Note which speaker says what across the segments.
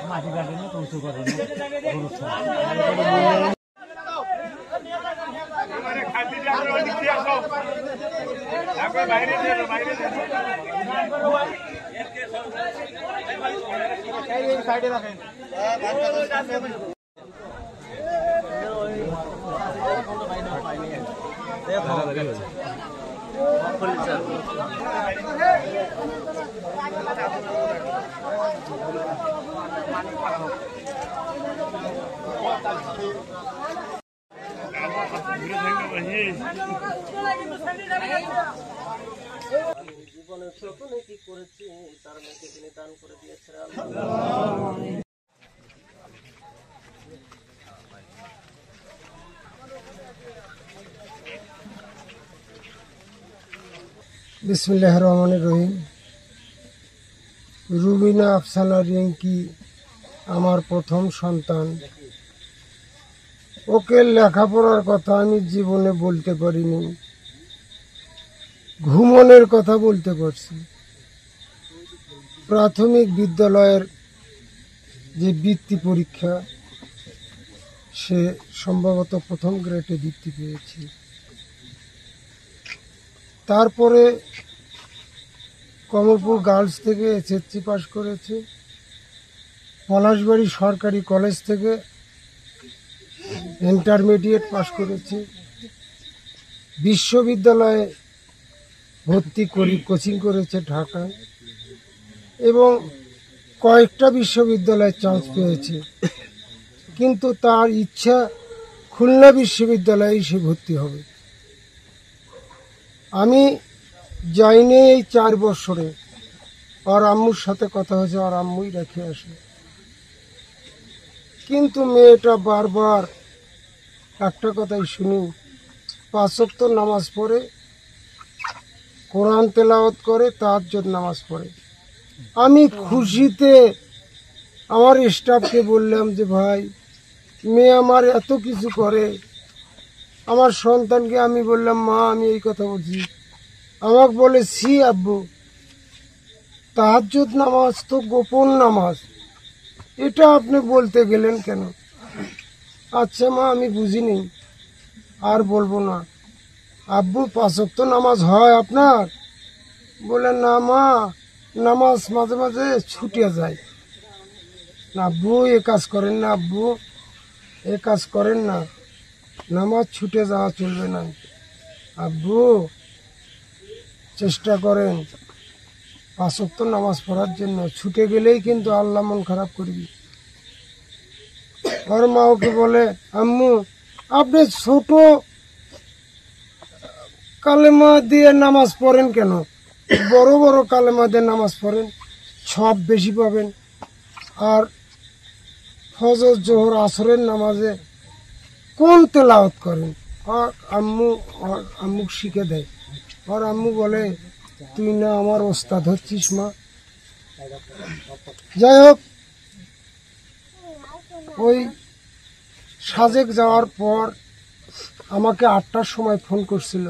Speaker 1: মাটি কাটে না কৌশল করে সাইডে রাখেন জীবনের সকলে কি করেছি তার মধ্যে তিনি দান করে দিয়েছেন
Speaker 2: বিসমিল্লাহির রহমানির রহিম। রুবিনা আফসানা রিঙ্কি আমার প্রথম সন্তান। ওকে লেখাপড়ার কথা আমি জীবনে বলতে পারিনি, ঘুমনের কথা বলতে পারছি। প্রাথমিক বিদ্যালয়ের যে বৃত্তি পরীক্ষা, সে সম্ভবত প্রথম গ্রেডে বৃত্তি পেয়েছি। তারপরে কমলপুর গার্লস থেকে এসএসসি পাশ করেছে, পলাশবাড়ি সরকারি কলেজ থেকে ইন্টারমিডিয়েট পাশ করেছে, বিশ্ববিদ্যালয়ে ভর্তি করি কোচিং করেছে ঢাকায়, এবং কয়েকটা বিশ্ববিদ্যালয়ে চান্স পেয়েছে। কিন্তু তার ইচ্ছা খুলনা বিশ্ববিদ্যালয়ে সে ভর্তি হবে। আমি যাইনি এই 4 বছরে। আর আম্মুর সাথে কথা হয়েছে, আর আম্মুই রেখে আসে। কিন্তু মেয়েটা বারবার একটা কথাই শুনি, 5 ওয়াক্ত নামাজ পড়ে, কোরআন তেলাওয়াত করে, তাহাজ্জুদ নামাজ পড়ে। আমি খুশিতে আমার স্টাফকে বললাম যে ভাই, মেয়ে আমার এত কিছু করে। আমার সন্তানকে আমি বললাম, মা আমি এই কথা বলছি। আমাকে বলে, সি আব্বু, তাহাজ্জুদ নামাজ তো গোপন নামাজ, এটা আপনি বলতে গেলেন কেন? আচ্ছা মা, আমি বুঝিনি, আর বলবো না। আব্বু 5 ওয়াক্ত নামাজ হয় আপনার? বলে, না মা, নামাজ মাঝে মাঝে ছুটে যায়। না আব্বু, এ কাজ করেন না, আব্বু এ কাজ করেন না, নামাজ ছুটে যাওয়া চলবে না। আব্বু চেষ্টা করেন 5 ওয়াক্ত নামাজ পড়ার জন্য, ছুটে গেলেই কিন্তু আল্লাহ মন খারাপ করবি। ওর মা ওকে বলে, আম্মু আপনি ছোট কালেমা দিয়ে নামাজ পড়েন কেন? বড় বড় কালেমা দিয়ে নামাজ পড়েন, সব বেশি পাবেন। আর ফজর জোহর আসরের নামাজে কোন তেলাওয়াত করেন? আর আম্মু শিখে দেয়। আর আম্মু বলে, তুই না আমার ওস্তাদ হচ্ছিস মা। যাই হোক, ওই সাজেক যাওয়ার পর আমাকে 8টার সময় ফোন করছিল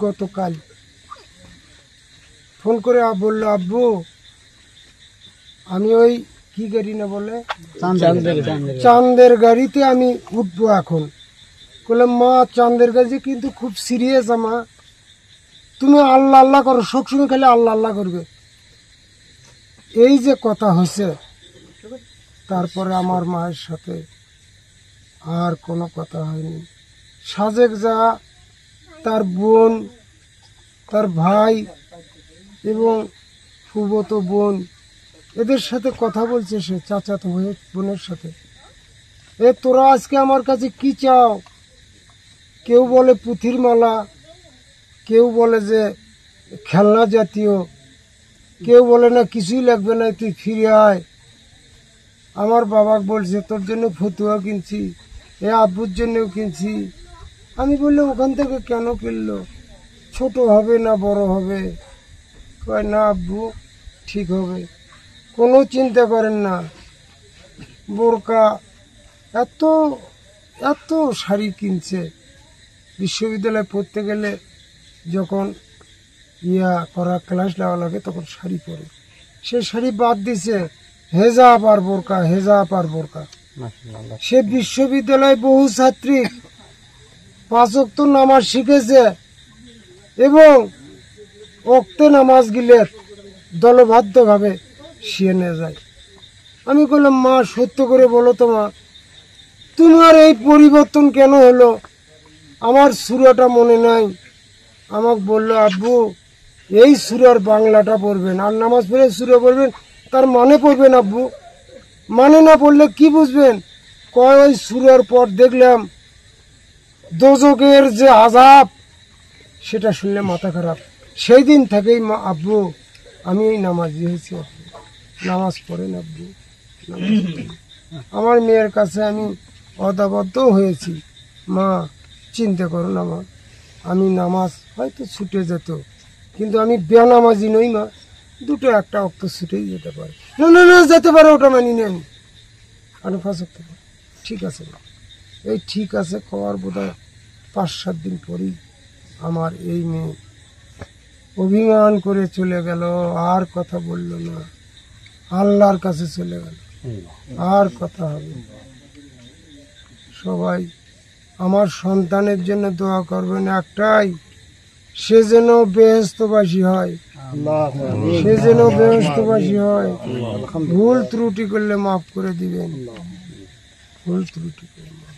Speaker 2: গতকাল। ফোন করে বললো, আব্বু আমি ওই কি গাড়ি না বলে, চাঁদের গাড়িতে আমি উঠবো এখন। বললাম, মা চাঁদের গাড়ি কিন্তু খুব সিরিয়াস আমা, তুমি আল্লাহ আল্লাহ করো, সবসময় খালি আল্লাহ আল্লাহ করবে। এই যে কথা হয়েছে, তারপরে আমার মায়ের সাথে আর কোনো কথা হয়নি। সাজেক যা, তার বোন, তার ভাই এবং ফুফতো বোন, এদের সাথে কথা বলছে সে, চাচাতো বোনের সাথে। তোরা আজকে আমার কাছে কি চাও? কেউ বলে পুঁথির মালা, কেউ বলে যে খেলনা জাতীয়, কেউ বলে না কিছুই লাগবে না, তুই ফিরে আয়। আমার বাবা বলছে তোর জন্য ফতুয়া কিনছি, আব্বুর জন্যও কিনছি। আমি বললাম ওখান থেকে কেন কিনলো? ছোট হবে না বড় হবে? কয় না আব্বু, ঠিক হবে, কোনো চিন্তা করেন না। বোরকা, এত এত শাড়ি কিনছে। বিশ্ববিদ্যালয়ে পড়তে গেলে যখন করা ক্লাস নেওয়া লাগে তখন শাড়ি পরে, সে শাড়ি বাদ দিছে, হেজাব আর বোরকা, হেজাব আর বোরকা। সে বিশ্ববিদ্যালয়ে বহু ছাত্রী 5 ওয়াক্ত নামাজ শিখেছে এবং ওক্তে নামাজ গিলে দলবদ্ধভাবে শিয়ে নিয়ে যায়। আমি বললাম মা সত্য করে বলো তো মা, তোমার এই পরিবর্তন কেন হলো? আমার সূরাটা মনে নাই। আমাকে বললো আব্বু এই সূরার বাংলাটা পড়বেন আর নামাজ পড়ে সূরা পড়বেন, তার মানে পড়বেন আব্বু। মানে না পড়লে কি বুঝবেন? কয় ওই সূরার পর দেখলাম দোজকের যে আযাব, সেটা শুনলে মাথা খারাপ। সেই দিন থেকেই মা আব্বু আমি এই নামাজি হয়েছি। আব্বু নামাজ পড়েন আব্বু, নামাজ পড়েন। আমার মেয়ের কাছে আমি অদাবদ্ধ হয়েছি, মা চিন্তা করো না মা, আমি নামাজ হয়তো ছুটে যেত কিন্তু আমি বেনামাজি নই মা, দুটো একটা অক্ত ছুটেই যেতে পারে। না না না যেতে পারে, ওটা মানি নেন, আমি 5 ওয়াক্ত পড়ি। ঠিক আছে মা। এই ঠিক আছে খাওয়ার বোধহয় 5-7 দিন পরেই আমার এই মেয়ে অভিমান করে চলে গেল, আর কথা বলল না, আল্লাহর কাছে চলে গেল, আর কথা হবে না। সবাই আমার সন্তানের জন্য দোয়া করবেন, একটাই, সে যেন বেহেশতবাসী হয়, সে যেন বেহেশতবাসী হয়। ভুল ত্রুটি করলে মাফ করে দিবেন, ভুল ত্রুটি করলে।